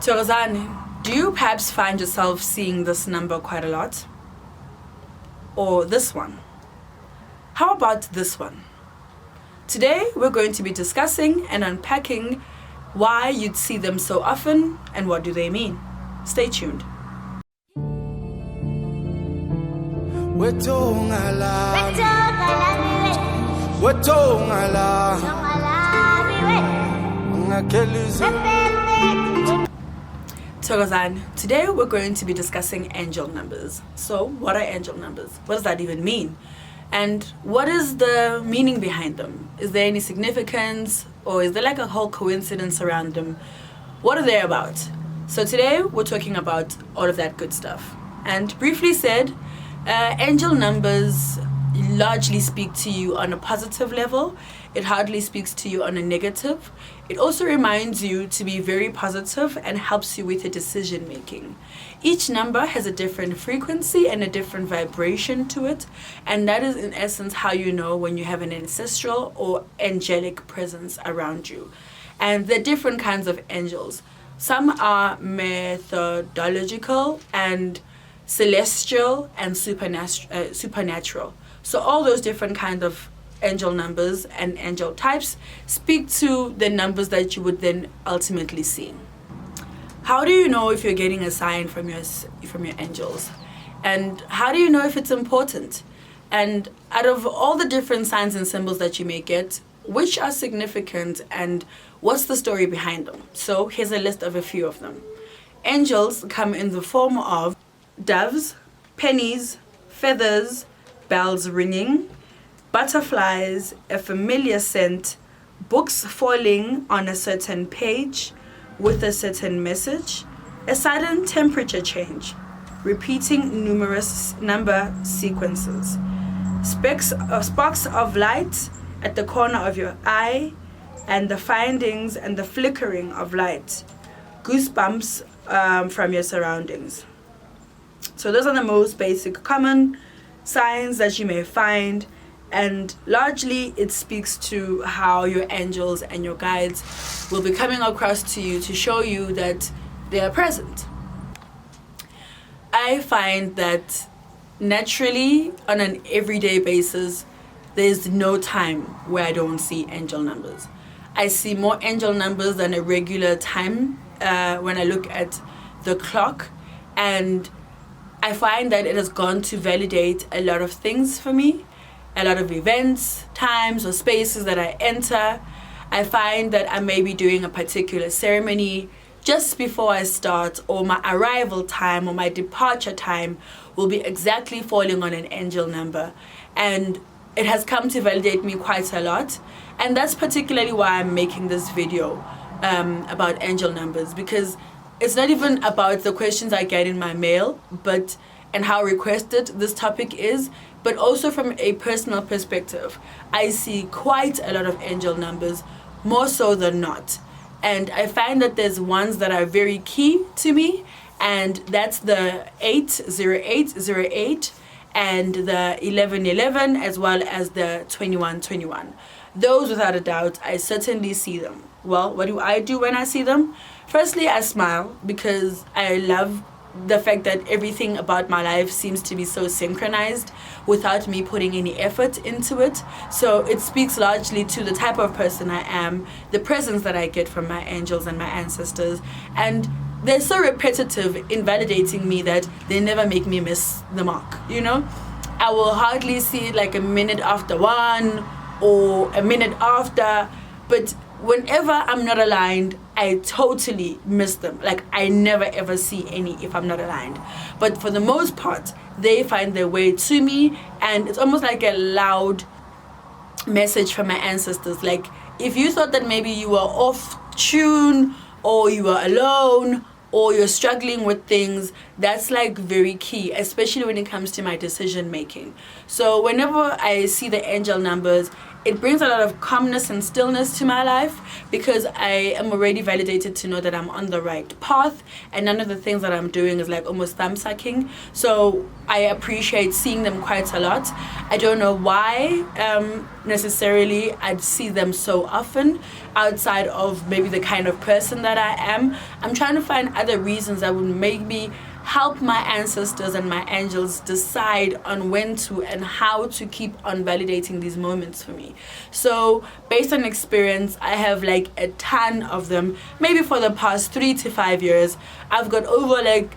Thokozani, do you perhaps find yourself seeing this number quite a lot? Or this one? How about this one? Today we're going to be discussing and unpacking why you'd see them so often and what do they mean. Stay tuned. Thokozani, today we're going to be discussing angel numbers. So, what are angel numbers? What does that even mean? And what is the meaning behind them? Is there any significance, or is there like a whole coincidence around them? What are they about? So today we're talking about all of that good stuff. And briefly said, angel numbers largely speak to you on a positive level. It hardly speaks to you on a negative. It also reminds you to be very positive and helps you with your decision making. Each number has a different frequency and a different vibration to it, and that is in essence how you know when you have an ancestral or angelic presence around you. And there are different kinds of angels. Some are methodological and celestial and supernatural. So all those different kinds of angel numbers and angel types speak to the numbers that you would then ultimately see. How do you know if you're getting a sign from your angels? And how do you know if it's important? And out of all the different signs and symbols that you may get, which are significant and what's the story behind them? So here's a list of a few of them. Angels come in the form of doves, pennies, feathers, bells ringing, butterflies, a familiar scent, books falling on a certain page with a certain message, a sudden temperature change, repeating numerous number sequences, sparks of light at the corner of your eye, and the findings and the flickering of light, goosebumps from your surroundings. So those are the most basic common signs that you may find, and largely it speaks to how your angels and your guides will be coming across to you to show you that they are present. I find that naturally on an everyday basis there's no time where I don't see angel numbers. I see more angel numbers than a regular time when I look at the clock, and I find that it has gone to validate a lot of things for me, a lot of events, times, or spaces that I enter. I find that I may be doing a particular ceremony just before I start, or my arrival time or my departure time will be exactly falling on an angel number. And it has come to validate me quite a lot. And that's particularly why I'm making this video about angel numbers, because it's not even about the questions I get in my mail, and how requested this topic is, but also from a personal perspective. I see quite a lot of angel numbers, more so than not. And I find that there's ones that are very key to me, and that's the 80808 and the 1111, as well as the 2121. Those, without a doubt, I certainly see them. Well, what do I do when I see them? Firstly, I smile, because I love the fact that everything about my life seems to be so synchronized without me putting any effort into it. So it speaks largely to the type of person I am, the presence that I get from my angels and my ancestors, and they're so repetitive in validating me that they never make me miss the mark, you know? I will hardly see it like a minute after one or a minute after, but whenever I'm not aligned, I totally miss them. Like, I never ever see any if I'm not aligned. But for the most part, they find their way to me, and it's almost like a loud message from my ancestors. Like, if you thought that maybe you were off tune, or you were alone, or you're struggling with things, that's like very key, especially when it comes to my decision making. So whenever I see the angel numbers, it brings a lot of calmness and stillness to my life, because I am already validated to know that I'm on the right path, and none of the things that I'm doing is like almost thumb sucking. So I appreciate seeing them quite a lot. I don't know why necessarily I'd see them so often, outside of maybe the kind of person that I am. I'm trying to find other reasons that would make me help my ancestors and my angels decide on when to and how to keep on validating these moments for me. So based on experience, I have like a ton of them. Maybe for the past 3 to 5 years, I've got over like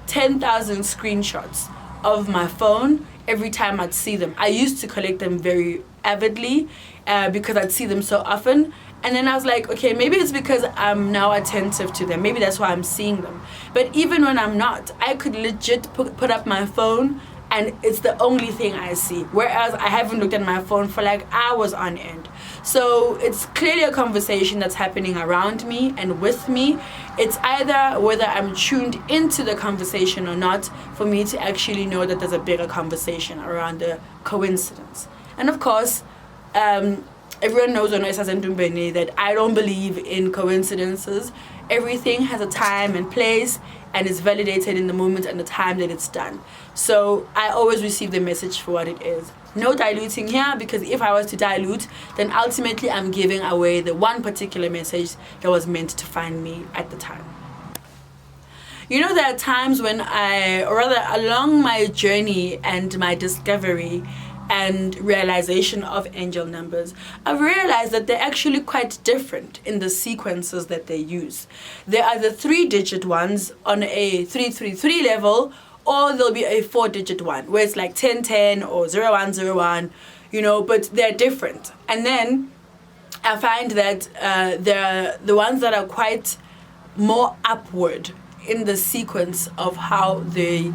10,000 screenshots of my phone every time I'd see them. I used to collect them very avidly because I'd see them so often. And then I was like, okay, maybe it's because I'm now attentive to them. Maybe that's why I'm seeing them. But even when I'm not, I could legit put up my phone and it's the only thing I see. Whereas I haven't looked at my phone for like hours on end. So it's clearly a conversation that's happening around me and with me. It's either whether I'm tuned into the conversation or not for me to actually know that there's a bigger conversation around the coincidence. And of course, everyone knows that I don't believe in coincidences. Everything has a time and place and is validated in the moment and the time that it's done. So I always receive the message for what it is. No diluting here, because if I was to dilute, then ultimately I'm giving away the one particular message that was meant to find me at the time. You know, there are times when along my journey and my discovery and realization of angel numbers, I've realized that they're actually quite different in the sequences that they use. There are the 3-digit ones on a 333 level, or there'll be a 4-digit one where it's like 1010 or 0101, you know, but they're different. And then I find that they're the ones that are quite more upward in the sequence of how they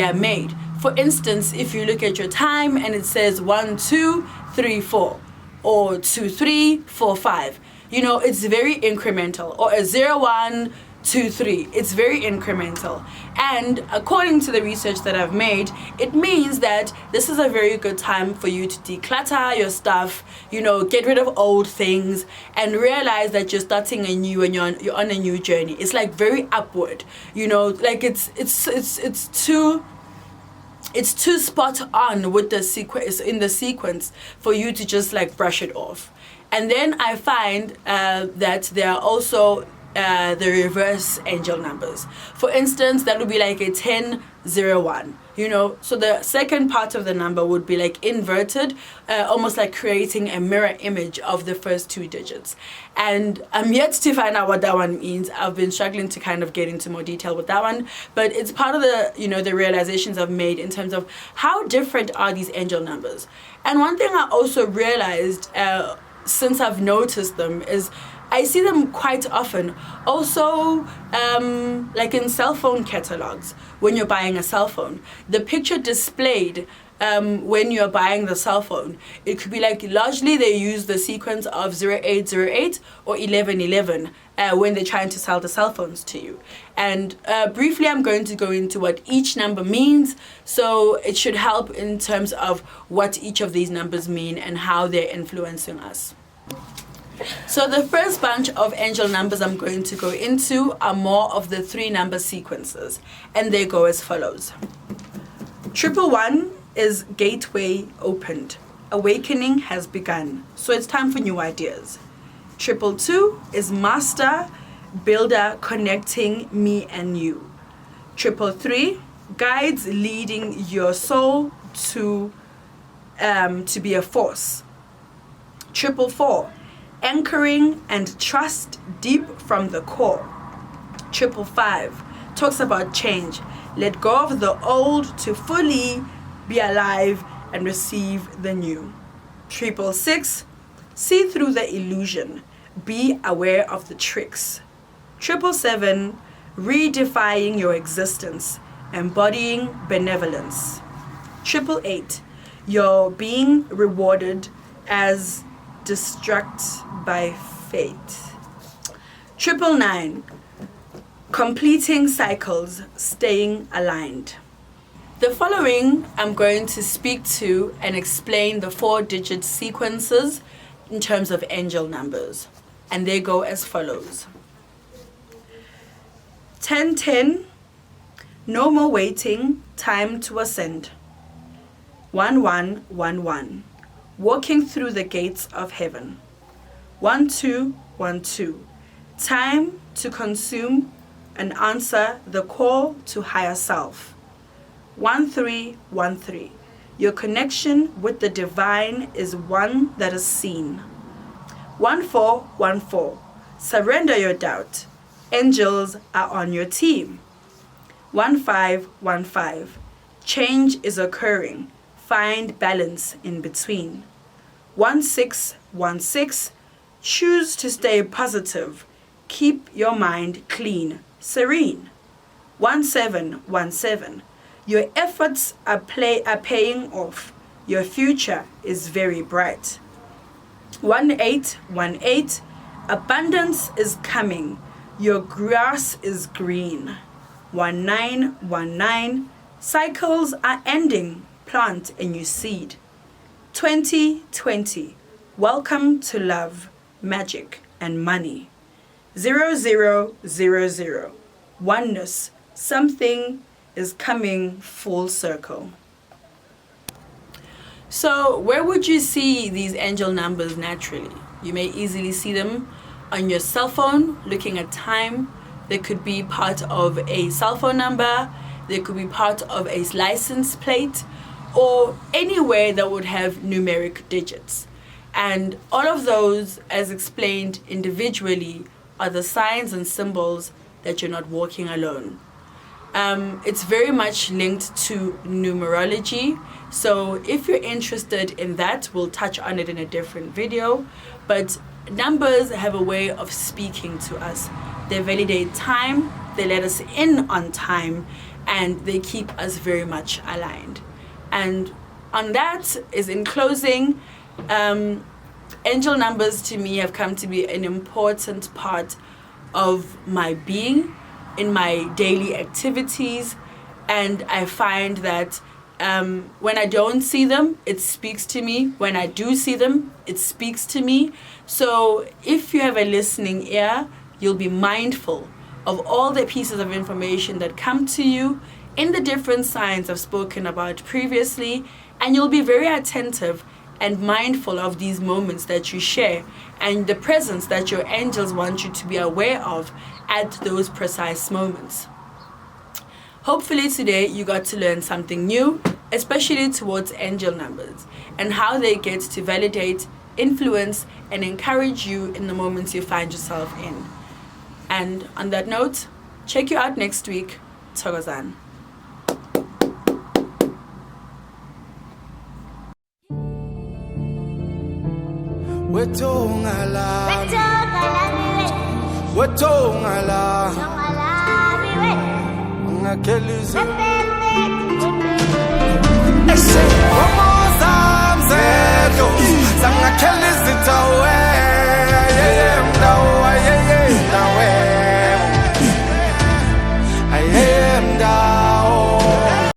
are made. For instance, if you look at your time and it says 1 2 3 4 or 2 3 4 5, you know, it's very incremental. Or a 0 1 2 3, it's very incremental. And according to the research that I've made, it means that this is a very good time for you to declutter your stuff, you know, get rid of old things and realize that you're starting anew and you're on a new journey. It's like very upward, you know, like it's too spot on with the sequence for you to just like brush it off. And then I find that there are also the reverse angel numbers. For instance, that would be like a 1001, you know, so the second part of the number would be like inverted, almost like creating a mirror image of the first 2 digits. And I'm yet to find out what that one means. I've been struggling to kind of get into more detail with that one, but it's part of the, you know, the realizations I've made in terms of how different are these angel numbers. And one thing I also realized since I've noticed them is I see them quite often. Also, like in cell phone catalogs, when you're buying a cell phone, the picture displayed when you're buying the cell phone, it could be like largely they use the sequence of 0808 or 1111 when they're trying to sell the cell phones to you. And briefly, I'm going to go into what each number means, so it should help in terms of what each of these numbers mean and how they're influencing us. So the first bunch of angel numbers I'm going to go into are more of the 3-number sequences, and they go as follows. 111 is gateway opened. Awakening has begun. So it's time for new ideas. 222 is master builder connecting me and you. 333 guides leading your soul to be a force. 444 anchoring and trust deep from the core. 555 talks about change. Let go of the old to fully be alive and receive the new. 666 see through the illusion. Be aware of the tricks. 777 redefining your existence. Embodying benevolence. 888 you're being rewarded as distract by fate. 999 completing cycles, staying aligned. The following, I'm going to speak to and explain the 4-digit sequences in terms of angel numbers. And they go as follows. 1010, no more waiting, time to ascend. 1111, walking through the gates of heaven. 1212, time to consume and answer the call to higher self. 1313, your connection with the divine is one that is seen. 1414, surrender your doubt. Angels are on your team. 1515, change is occurring. Find balance in between. 1616, choose to stay positive. Keep your mind clean, serene. 1717, your efforts are paying off. Your future is very bright. 1818, abundance is coming. Your grass is green. 1919, cycles are ending. Plant a new seed. 2020, welcome to love, magic, and money. 0000, oneness, something is coming full circle. So where would you see these angel numbers naturally? You may easily see them on your cell phone, looking at time. They could be part of a cell phone number. They could be part of a license plate, or anywhere that would have numeric digits. And all of those, as explained individually, are the signs and symbols that you're not walking alone. It's very much linked to numerology. So if you're interested in that, we'll touch on it in a different video. But numbers have a way of speaking to us. They validate time, they let us in on time, and they keep us very much aligned. And on that is, in closing, angel numbers to me have come to be an important part of my being in my daily activities. And I find that when I don't see them, it speaks to me. When I do see them, it speaks to me. So if you have a listening ear, you'll be mindful of all the pieces of information that come to you in the different signs I've spoken about previously, and you'll be very attentive and mindful of these moments that you share and the presence that your angels want you to be aware of at those precise moments. Hopefully today you got to learn something new, especially towards angel numbers and how they get to validate, influence, and encourage you in the moments you find yourself in. And on that note, check you out next week. Thokozani. Wetonga la ngakelizo